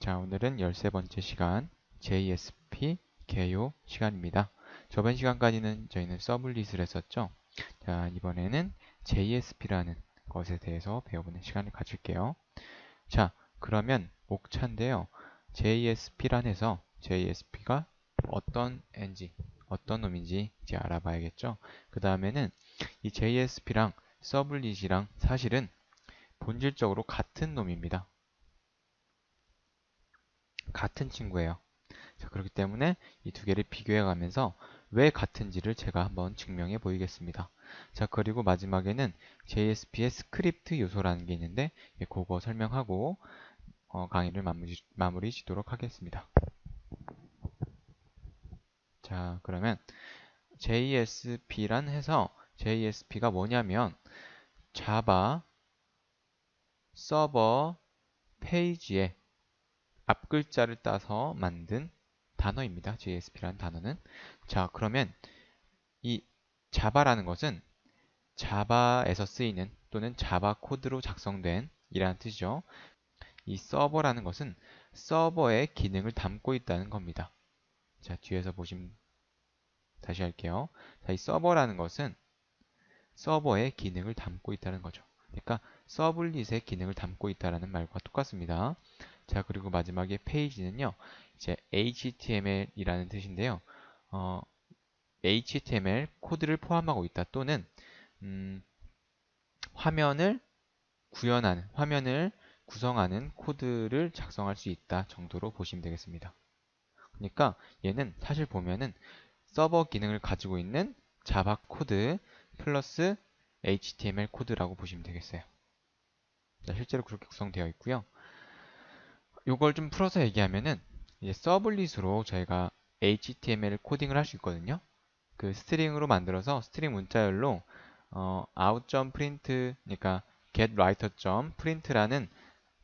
자, 오늘은 13번째 시간 JSP 개요 시간입니다. 저번 시간까지는 저희는 서블릿을 했었죠. 자, 이번에는 JSP라는 것에 대해서 배워보는 시간을 가질게요. 자, 그러면 목차인데요. JSP란 해서 JSP가 어떤 놈인지 이제 알아봐야겠죠. 그 다음에는 이 JSP랑 서블릿이랑 사실은 본질적으로 같은 놈입니다. 같은 친구예요. 자, 그렇기 때문에 이 두 개를 비교해 가면서 왜 같은지를 제가 한번 증명해 보이겠습니다. 자, 그리고 마지막에는 JSP의 스크립트 요소라는 게 있는데 그거 설명하고 강의를 마무리 짓도록 하겠습니다. 자, 그러면 JSP란 해서 JSP가 뭐냐면 자바 서버 페이지에 앞글자를 따서 만든 단어입니다. JSP라는 단어는. 자, 그러면 이 자바라는 것은 자바에서 쓰이는 또는 자바 코드로 작성된 이라는 뜻이죠. 이 서버라는 것은 서버의 기능을 담고 있다는 겁니다. 자, 뒤에서 보시면 다시 할게요. 자, 이 서버라는 것은 서버의 기능을 담고 있다는 거죠. 그러니까 서블릿의 기능을 담고 있다는 말과 똑같습니다. 자, 그리고 마지막에 페이지는요. 이제 HTML이라는 뜻인데요. HTML 코드를 포함하고 있다 또는 화면을 구성하는 코드를 작성할 수 있다 정도로 보시면 되겠습니다. 그러니까 얘는 사실 보면은 서버 기능을 가지고 있는 자바 코드 플러스 HTML 코드라고 보시면 되겠어요. 자, 실제로 그렇게 구성되어 있고요. 이걸 좀 풀어서 얘기하면은 이제 서블릿으로 저희가 HTML 코딩을 할 수 있거든요. 그 스트링으로 만들어서 스트링 문자열로 out.print 그러니까 getWriter.print라는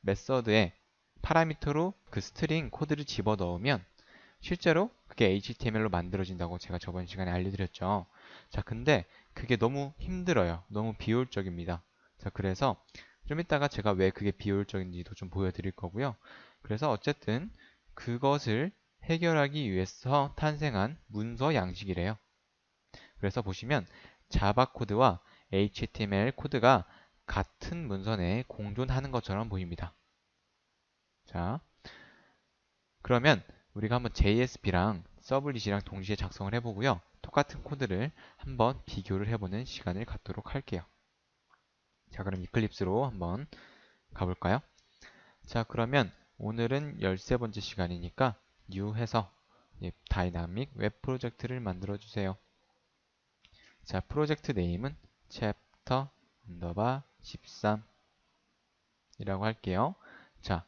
메서드에 파라미터로 그 스트링 코드를 집어 넣으면 실제로 그게 HTML로 만들어진다고 제가 저번 시간에 알려드렸죠. 자, 근데 그게 너무 힘들어요. 너무 비효율적입니다. 자, 그래서 좀 이따가 제가 왜 그게 비효율적인지도 좀 보여드릴 거고요. 그래서 어쨌든 그것을 해결하기 위해서 탄생한 문서 양식이래요. 그래서 보시면 자바 코드와 HTML 코드가 같은 문서 내에 공존하는 것처럼 보입니다. 자, 그러면 우리가 한번 JSP랑 서블릿이랑 동시에 작성을 해보고요. 똑같은 코드를 한번 비교를 해보는 시간을 갖도록 할게요. 자, 그럼 이클립스로 한번 가볼까요? 자, 그러면 오늘은 13번째 시간이니까 new 해서 다이나믹 웹 프로젝트를 만들어 주세요. 자, 프로젝트 네임은 chapter 13 이라고 할게요. 자,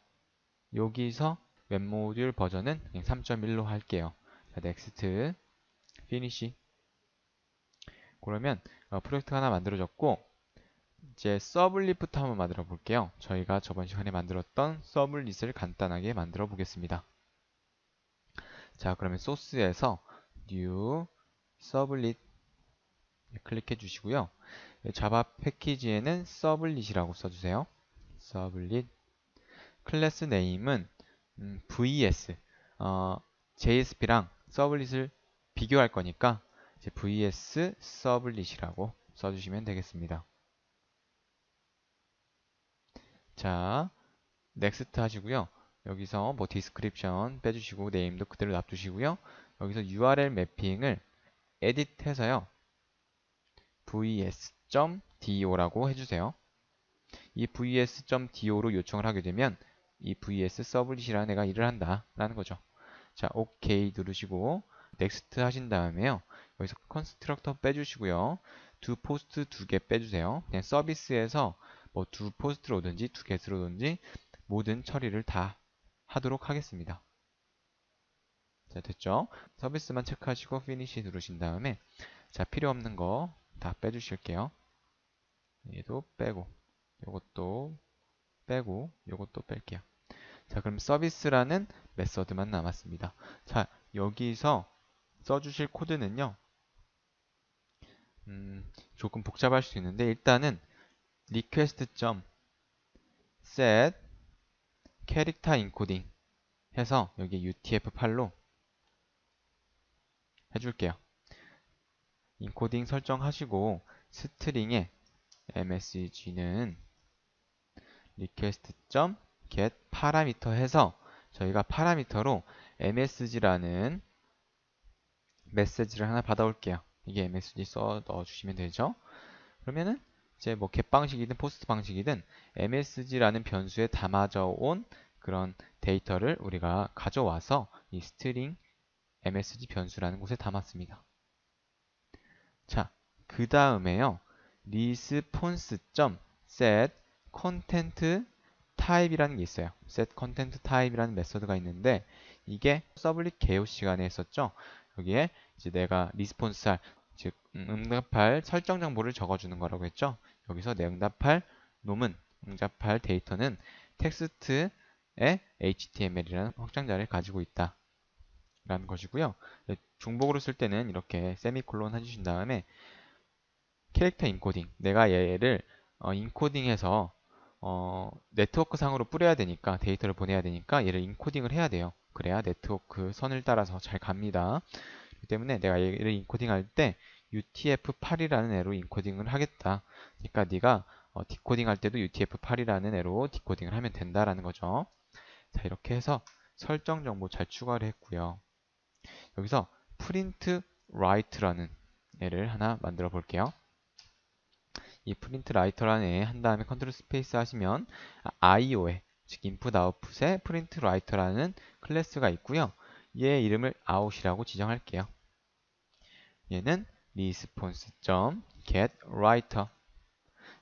여기서 웹 모듈 버전은 그냥 3.1로 할게요. 자, next, finish. 그러면 프로젝트가 하나 만들어졌고 이제 서블릿부터 한번 만들어 볼게요. 저희가 저번 시간에 만들었던 서블릿을 간단하게 만들어 보겠습니다. 자, 그러면 소스에서 new 서블릿 클릭해 주시고요. 자바 패키지에는 서블릿이라고 써주세요. 서블릿 클래스 네임은 vs JSP랑 서블릿을 비교할 거니까 이제 vs 서블릿이라고 써주시면 되겠습니다. 자, 넥스트 하시고요. 여기서 뭐 디스크립션 빼주시고 네임도 그대로 놔두시고요. 여기서 URL 매핑을 edit 해서요. vs.do라고 해주세요. 이 vs.do로 요청을 하게 되면 이 vs 서블릿이라는 애가 일을 한다 라는 거죠. 자, OK 누르시고 넥스트 하신 다음에요. 여기서 컨스트럭터 빼주시고요. 두 포스트 두 개 빼주세요. 그냥 서비스에서 뭐 두 포스트로 오든지 두 개스로 오든지 모든 처리를 다 하도록 하겠습니다. 자, 됐죠? 서비스만 체크하시고 피니시 누르신 다음에 자, 필요 없는 거 다 빼주실게요. 얘도 빼고 요것도 빼고 요것도 뺄게요. 자, 그럼 서비스라는 메서드만 남았습니다. 자, 여기서 써주실 코드는요. 조금 복잡할 수 있는데 일단은 request.set character encoding 해서 여기 UTF-8로 해줄게요. 인코딩 설정하시고 스트링에 msg는 request.get 파라미터 해서 저희가 파라미터로 msg라는 메시지를 하나 받아올게요. 이게 msg 써 넣어주시면 되죠. 그러면은 이제 뭐 get 방식이든 포스트 방식이든 msg라는 변수에 담아져 온 그런 데이터를 우리가 가져와서 이 스트링 msg 변수라는 곳에 담았습니다. 자, 그 다음에요. response.set content type이라는 게 있어요. set content type이라는 메서드가 있는데 이게 서블릿 개요 시간에 했었죠. 여기에 이제 내가 리스폰스할 즉 응답할 설정 정보를 적어주는 거라고 했죠. 여기서 내 응답할 놈은 응답할 데이터는 텍스트의 HTML이라는 확장자를 가지고 있다. 라는 것이고요. 중복으로 쓸 때는 이렇게 세미콜론 해주신 다음에 캐릭터 인코딩, 내가 얘를 인코딩해서 네트워크 상으로 뿌려야 되니까 데이터를 보내야 되니까 얘를 인코딩을 해야 돼요. 그래야 네트워크 선을 따라서 잘 갑니다. 그렇기 때문에 내가 얘를 인코딩할 때 UTF-8이라는 애로 인코딩을 하겠다. 그러니까 네가 디코딩 할 때도 UTF-8이라는 애로 디코딩을 하면 된다라는 거죠. 자, 이렇게 해서 설정 정보 잘 추가를 했고요. 여기서 print write라는 애를 하나 만들어 볼게요. 이 print writer라는 애 한 다음에 컨트롤 스페이스 하시면 IO에 즉 input output에 print writer라는 클래스가 있고요. 얘 이름을 out이라고 지정할게요. 얘는 response.getWriter.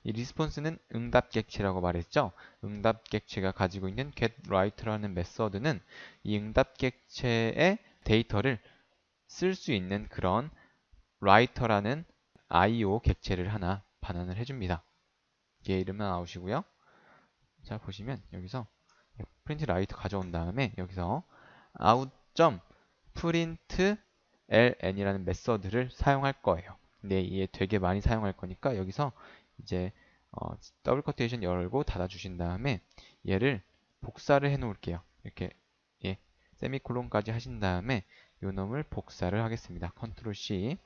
이 response는 응답 객체라고 말했죠. 응답 객체가 가지고 있는 getWriter라는 메서드는 이 응답 객체의 데이터를 쓸 수 있는 그런 writer라는 IO 객체를 하나 반환을 해줍니다. 얘 이름은 out이고요. 자, 보시면 여기서 print writer 가져온 다음에 여기서 out.print ln이라는 메서드를 사용할 거예요. 근데 얘 되게 많이 사용할 거니까 여기서 이제 더블 커테이션 열고 닫아 주신 다음에 얘를 복사를 해 놓을게요. 이렇게 예, 세미콜론까지 하신 다음에 요 놈을 복사를 하겠습니다. 컨트롤 C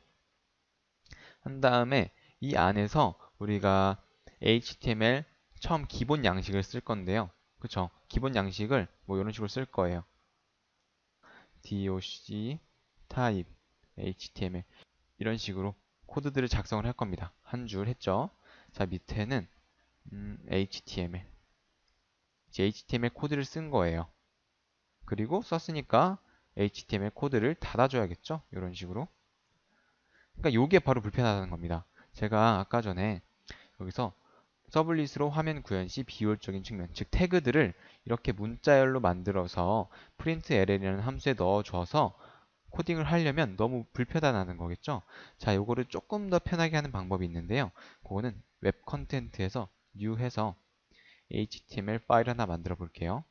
한 다음에 이 안에서 우리가 HTML 처음 기본 양식을 쓸 건데요. 그쵸? 기본 양식을 뭐 이런 식으로 쓸 거예요. doc type html 이런 식으로 코드들을 작성을 할 겁니다. 한 줄 했죠. 자, 밑에는 html 이제 HTML 코드를 쓴 거예요. 그리고 썼으니까 HTML 코드를 닫아줘야겠죠. 이런 식으로. 그러니까 이게 바로 불편하다는 겁니다. 제가 아까 전에 여기서 서블릿으로 화면 구현 시 비효율적인 측면, 즉 태그들을 이렇게 문자열로 만들어서 println이라는 함수에 넣어줘서 코딩을 하려면 너무 불편하다는 거겠죠. 자, 요거를 조금 더 편하게 하는 방법이 있는데요. 그거는 웹 컨텐트에서 new 해서 HTML 파일 하나 만들어 볼게요.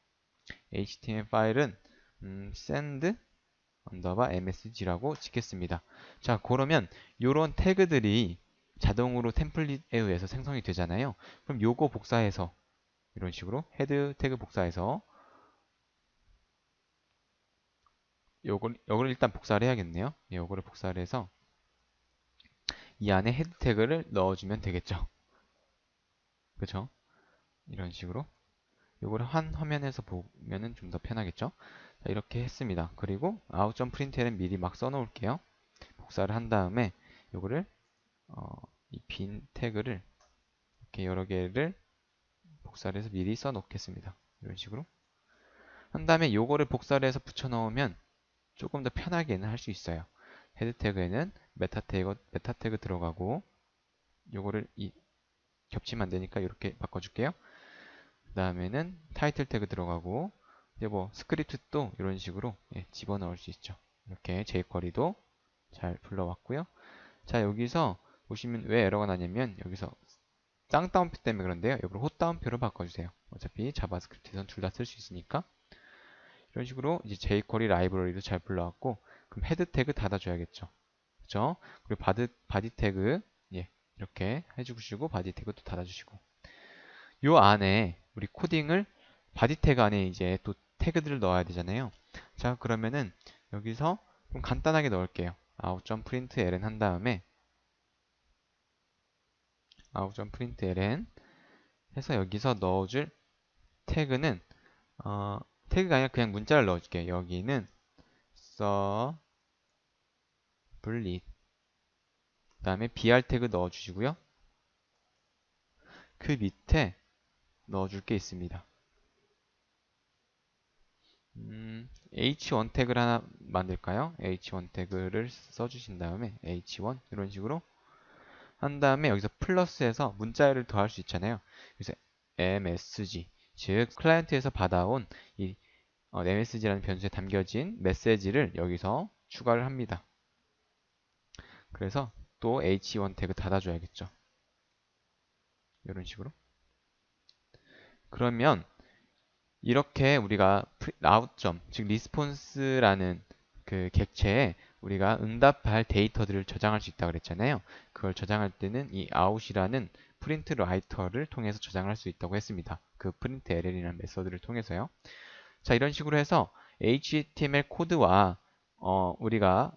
HTML 파일은 send msg라고 짓겠습니다. 자, 그러면 요런 태그들이 자동으로 템플릿에 의해서 생성이 되잖아요. 그럼 요거 복사해서 이런 식으로 헤드 태그 복사해서 요걸 일단 복사를 해야겠네요. 예, 요거를 복사를 해서 이 안에 헤드 태그를 넣어주면 되겠죠. 그쵸? 이런 식으로 요거를 한 화면에서 보면은 좀 더 편하겠죠. 자, 이렇게 했습니다. 그리고 out.println 미리 막 써놓을게요. 복사를 한 다음에 요거를 이 빈 태그를 이렇게 여러 개를 복사를 해서 미리 써놓겠습니다. 이런 식으로 한 다음에 요거를 복사를 해서 붙여 넣으면 조금 더 편하게는 할 수 있어요. 헤드 태그에는 메타 태그 들어가고 요거를 겹치면 안 되니까 이렇게 바꿔줄게요. 그 다음에는 타이틀 태그 들어가고 이제 뭐 스크립트도 이런 식으로 집어넣을 수 있죠. 이렇게 jQuery도 잘 불러왔고요. 자, 여기서 보시면 왜 에러가 나냐면 여기서 쌍따옴표 때문에 그런데요. 여기로 헛따옴표로 바꿔주세요. 어차피 자바스크립트에서는 둘 다 쓸 수 있으니까 이런 식으로 이제 jQuery 라이브러리도 잘 불러왔고 그럼 헤드 태그 닫아줘야겠죠. 그죠? 그리고 바디 태그 이렇게 해주시고 바디 태그도 닫아주시고 요 안에 우리 코딩을 바디 태그 안에 이제 또 태그들을 넣어야 되잖아요. 자, 그러면은 여기서 좀 간단하게 넣을게요. out.println 한 다음에 out.println 해서 여기서 넣어줄 태그는 태그가 아니라 그냥 문자를 넣어줄게요. 여기는 public 그 다음에 br 태그 넣어주시고요. 그 밑에 넣어줄 게 있습니다. h1 태그를 하나 만들까요? h1 태그를 써주신 다음에 h1 이런 식으로 한 다음에 여기서 플러스해서 문자열을 더할 수 있잖아요. 그래서 msg 즉 클라이언트에서 받아온 이 msg라는 변수에 담겨진 메시지를 여기서 추가를 합니다. 그래서 또 h1 태그 닫아줘야겠죠. 이런 식으로. 그러면 이렇게 우리가 out점, 즉 리스폰스라는 그 객체에 우리가 응답할 데이터들을 저장할 수 있다고 그랬잖아요. 그걸 저장할 때는 이 out이라는 프린트 라이터를 통해서 저장을 할 수 있다고 했습니다. 그 프린트 ll이라는 메서드를 통해서요. 자, 이런 식으로 해서 HTML 코드와 우리가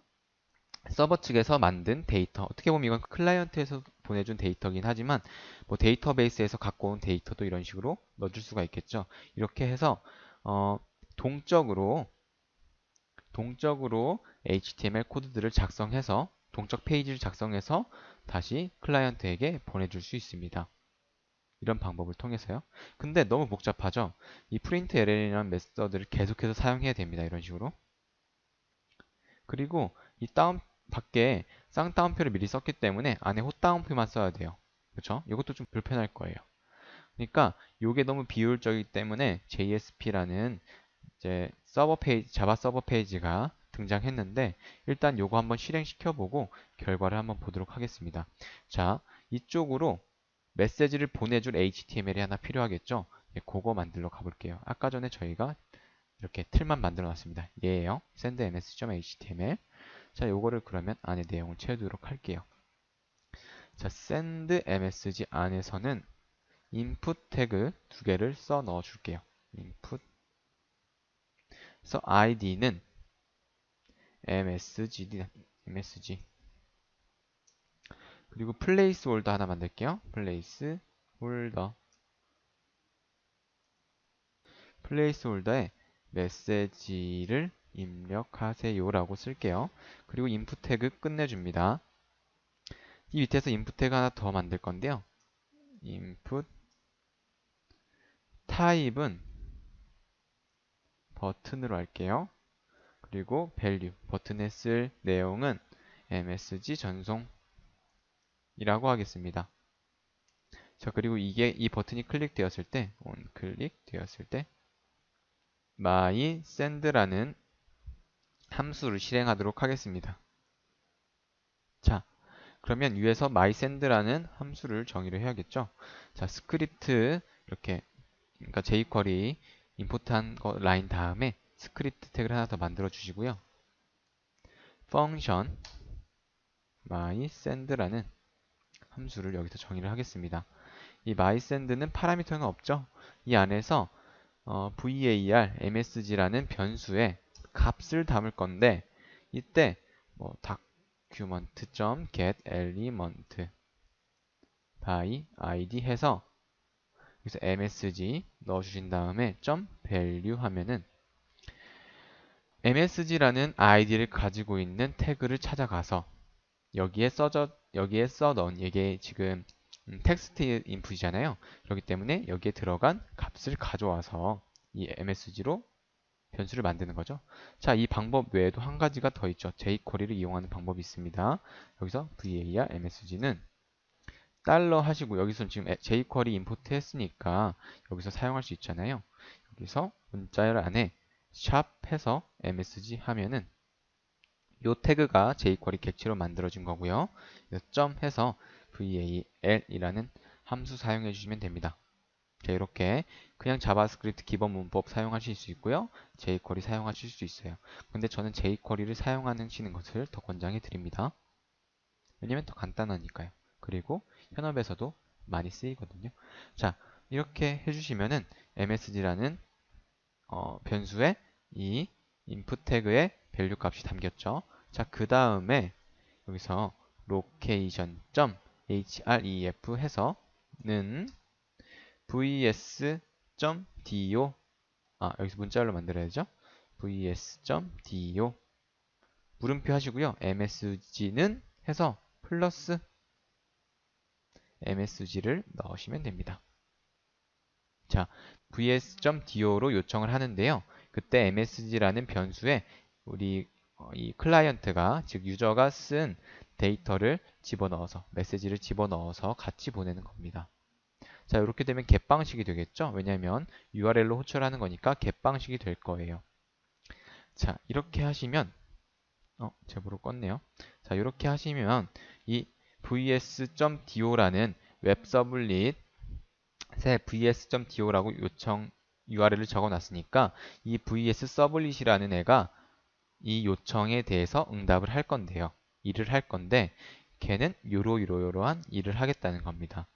서버 측에서 만든 데이터, 어떻게 보면 이건 클라이언트에서 보내준 데이터긴 하지만 뭐 데이터베이스에서 갖고 온 데이터도 이런 식으로 넣어줄 수가 있겠죠. 이렇게 해서 어, 동적으로 HTML 코드들을 작성해서 동적 페이지를 작성해서 다시 클라이언트에게 보내줄 수 있습니다. 이런 방법을 통해서요. 근데 너무 복잡하죠? 이 printLL이라는 메서드를 계속해서 사용해야 됩니다. 이런 식으로. 그리고 이 밖에 쌍따옴표를 미리 썼기 때문에 안에 헛따옴표만 써야 돼요. 그렇죠? 이것도 좀 불편할 거예요. 그러니까 이게 너무 비효율적이기 때문에 JSP라는 이제 서버 페이지, 자바 서버 페이지가 등장했는데 일단 요거 한번 실행시켜 보고 결과를 한번 보도록 하겠습니다. 자, 이쪽으로 메시지를 보내줄 HTML이 하나 필요하겠죠? 예, 그거 만들러 가볼게요. 아까 전에 저희가 이렇게 틀만 만들어 놨습니다. 얘예요. sendmsg.html. 자, 요거를 그러면 안에 내용을 채우도록 할게요. 자, sendmsg 안에서는 input 태그 두 개를 써 넣어 줄게요. input. 그래서 id는 msg. 그리고 placeholder 하나 만들게요. placeholder에 메시지를 입력하세요라고 쓸게요. 그리고 input 태그 끝내줍니다. 이 밑에서 input 태그 하나 더 만들 건데요. input 타입은 버튼으로 할게요. 그리고 value, 버튼에 쓸 내용은 msg 전송이라고 하겠습니다. 자, 그리고 이 버튼이 클릭되었을 때, on클릭 되었을 때, my send라는 함수를 실행하도록 하겠습니다. 자, 그러면 위에서 my send라는 함수를 정의를 해야겠죠. 자, 스크립트 이렇게 그러니까 jQuery 임포트한 거 라인 다음에 스크립트 태그를 하나 더 만들어 주시고요. function mySend라는 함수를 여기서 정의를 하겠습니다. 이 mySend는 파라미터가 없죠. 이 안에서 var msg라는 변수에 값을 담을 건데 이때 뭐 document.get element by id 해서 여기서 msg 넣어주신 다음에 .value 하면은 msg라는 id를 가지고 있는 태그를 찾아가서 여기에 써넣은 이게 지금 텍스트 인풋이잖아요. 그렇기 때문에 여기에 들어간 값을 가져와서 이 msg로 변수를 만드는 거죠. 자, 이 방법 외에도 한 가지가 더 있죠. jQuery를 이용하는 방법이 있습니다. 여기서 var msg는 달러 하시고 여기서 지금 jQuery 임포트 했으니까 여기서 사용할 수 있잖아요. 여기서 문자열 안에 샵 해서 msg 하면은 요 태그가 jQuery 객체로 만들어진 거고요. 점 해서 val이라는 함수 사용해 주시면 됩니다. 자, 이렇게 그냥 자바스크립트 기본 문법 사용하실 수 있고요. jQuery 사용하실 수 있어요. 근데 저는 jQuery를 사용하시는 것을 더 권장해 드립니다. 왜냐면 더 간단하니까요. 그리고 현업에서도 많이 쓰이거든요. 자, 이렇게 해주시면은 MSG라는 변수에 이 input 태그의 밸류 값이 담겼죠. 자, 그 다음에 여기서 location.href 해서는 vs.do 여기서 문자열로 만들어야죠. vs.do 물음표 하시고요. msg는 해서 플러스 msg를 넣으시면 됩니다. 자, vs.do로 요청을 하는데요. 그때 msg라는 변수에 우리 이 클라이언트가 즉 유저가 쓴 데이터를 집어넣어서 메시지를 집어넣어서 같이 보내는 겁니다. 자, 이렇게 되면 get 방식이 되겠죠? 왜냐하면 URL로 호출하는 거니까 get 방식이 될 거예요. 자, 이렇게 하시면 제보로 껐네요. 자, 이렇게 하시면 이 vs.do라는 웹 서블릿에 vs.do라고 요청 URL을 적어놨으니까 이 vs 서블릿이라는 애가 이 요청에 대해서 응답을 할 건데요. 일을 할 건데 걔는 요러한 일을 하겠다는 겁니다.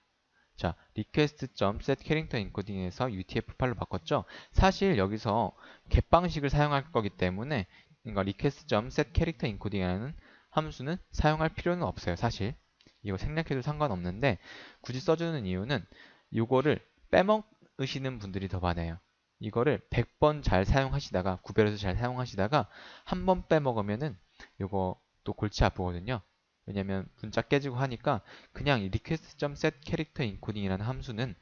자, request.setCharacterEncoding에서 UTF-8로 바꿨죠? 사실 여기서 get 방식을 사용할 거기 때문에 그러니까 request.setCharacterEncoding이라는 함수는 사용할 필요는 없어요. 사실 이거 생략해도 상관없는데 굳이 써주는 이유는 이거를 빼먹으시는 분들이 더 많아요. 이거를 100번 잘 사용하시다가 구별해서 잘 사용하시다가 한 번 빼먹으면은 이거 또 골치 아프거든요. 왜냐면 문자 깨지고 하니까 그냥 request.setCharacterEncoding이라는 함수는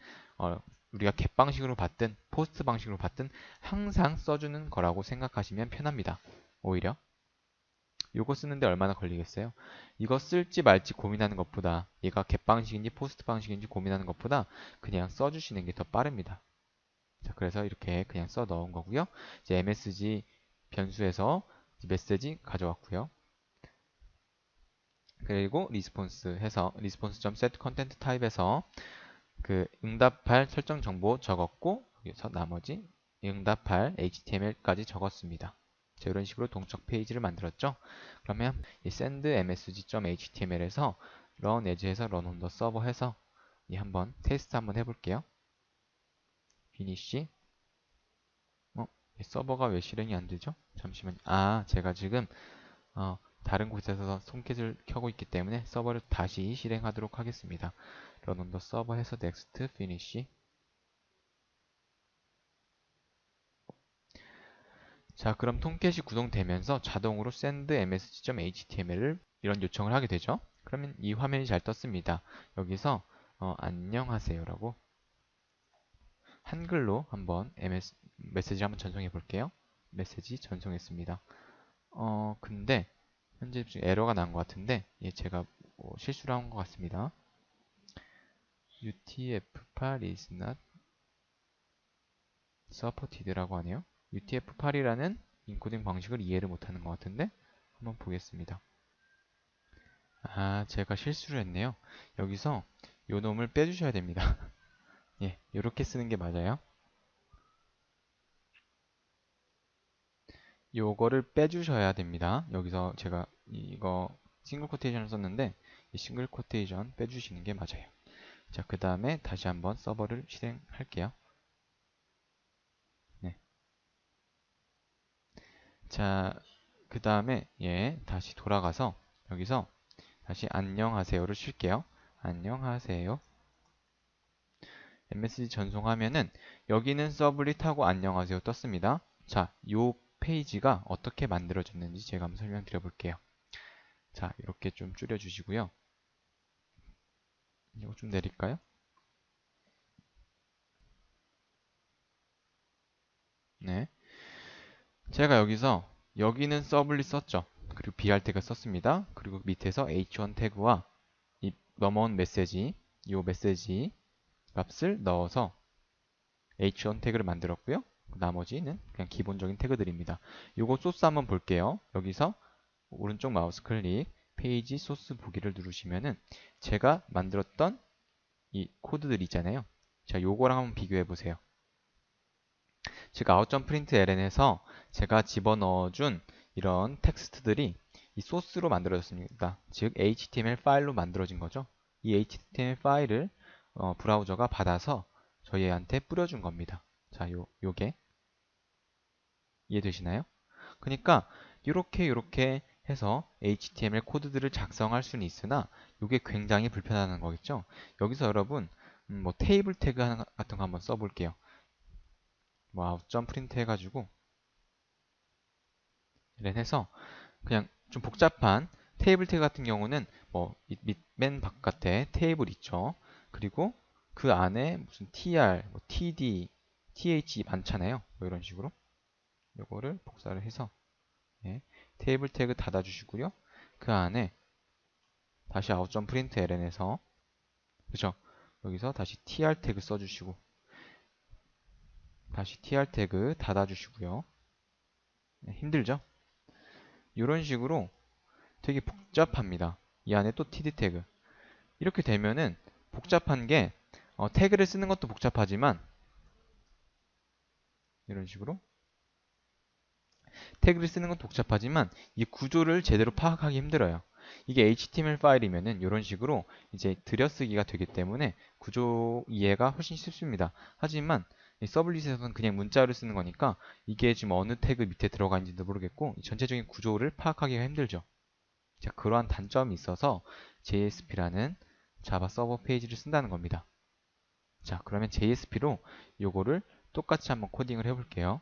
우리가 get 방식으로 받든 post 방식으로 받든 항상 써주는 거라고 생각하시면 편합니다. 오히려 이거 쓰는데 얼마나 걸리겠어요? 이거 쓸지 말지 고민하는 것보다 얘가 get 방식인지 post 방식인지 고민하는 것보다 그냥 써주시는 게 더 빠릅니다. 자, 그래서 이렇게 그냥 써 넣은 거고요. 이제 msg 변수에서 메시지 가져왔고요. 그리고 리스폰스 해서 response.setContentType에서 그 응답할 설정 정보 적었고 여기서 나머지 응답할 HTML까지 적었습니다. 자, 이런 식으로 동적 페이지를 만들었죠. 그러면 이 send.msg.html에서 run as에서 run on the server 해서 한번 테스트 한번 해볼게요. finish. 서버가 왜 실행이 안 되죠? 잠시만요. 제가 지금 다른 곳에서 손킷을 켜고 있기 때문에 서버를 다시 실행하도록 하겠습니다. run on the server 해서 next finish. 자, 그럼 톰캣이 구동되면서 자동으로 send msg.html을 이런 요청을 하게 되죠. 그러면 이 화면이 잘 떴습니다. 여기서 안녕하세요라고 한글로 한번 메시지 한번 전송해 볼게요. 메시지 전송했습니다. 근데 현재 지금 에러가 난 것 같은데 제가 실수를 한 것 같습니다. UTF-8 is not supported라고 하네요. UTF-8이라는 인코딩 방식을 이해를 못하는 것 같은데 한번 보겠습니다. 제가 실수를 했네요. 여기서 요 놈을 빼주셔야 됩니다. 이렇게 쓰는 게 맞아요. 요거를 빼주셔야 됩니다. 여기서 제가 이거 싱글 코테이션을 썼는데 이 싱글 코테이션 빼주시는 게 맞아요. 자, 그 다음에 다시 한번 서버를 실행할게요. 자, 그 다음에 다시 돌아가서 여기서 다시 안녕하세요를 쉴게요. 안녕하세요. MSG 전송하면은 여기는 서블릿하고 안녕하세요 떴습니다. 자, 요 페이지가 어떻게 만들어졌는지 제가 한번 설명드려 볼게요. 자, 이렇게 좀 줄여주시고요. 이거 좀 내릴까요? 네. 제가 여기는 서블릿 썼죠. 그리고 BR 태그 썼습니다. 그리고 밑에서 H1 태그와 이 넘어온 메시지, 이 메시지 값을 넣어서 H1 태그를 만들었고요. 나머지는 그냥 기본적인 태그들입니다. 요거 소스 한번 볼게요. 여기서 오른쪽 마우스 클릭, 페이지 소스 보기를 누르시면은 제가 만들었던 이 코드들 있잖아요. 자, 요거랑 한번 비교해 보세요. 즉 out.println에서 제가 집어넣어준 이런 텍스트들이 이 소스로 만들어졌습니다. 즉 HTML 파일로 만들어진 거죠. 이 HTML 파일을 브라우저가 받아서 저희한테 뿌려준 겁니다. 자, 요게 이해되시나요? 그러니까 이렇게 해서 HTML 코드들을 작성할 수는 있으나 이게 굉장히 불편하다는 거겠죠. 여기서 여러분 뭐 테이블 태그 같은 거 한번 써볼게요. 뭐 아웃점 프린트 해가지고 이렇게 해서 그냥 좀 복잡한 테이블 태그 같은 경우는 뭐 맨 바깥에 테이블 있죠. 그리고 그 안에 무슨 tr, 뭐 td, th 많잖아요. 뭐 이런 식으로 요거를 복사를 해서 예, 테이블 태그 닫아주시고요. 그 안에 다시 아웃점 프린트 ln에서 그죠? 여기서 다시 tr 태그 써주시고 다시 tr 태그 닫아주시고요. 네, 힘들죠? 이런 식으로 되게 복잡합니다. 이 안에 또 td 태그 이렇게 되면은 복잡한 게 태그를 쓰는 것도 복잡하지만 이런 식으로 태그를 쓰는 것도 복잡하지만 이 구조를 제대로 파악하기 힘들어요. 이게 HTML 파일이면은 이런 식으로 이제 들여쓰기가 되기 때문에 구조 이해가 훨씬 쉽습니다. 하지만 이 서블릿에서는 그냥 문자를 쓰는 거니까 이게 지금 어느 태그 밑에 들어가 있는지도 모르겠고 전체적인 구조를 파악하기가 힘들죠. 자, 그러한 단점이 있어서 JSP라는 자바 서버 페이지를 쓴다는 겁니다. 자, 그러면 JSP로 요거를 똑같이 한번 코딩을 해볼게요.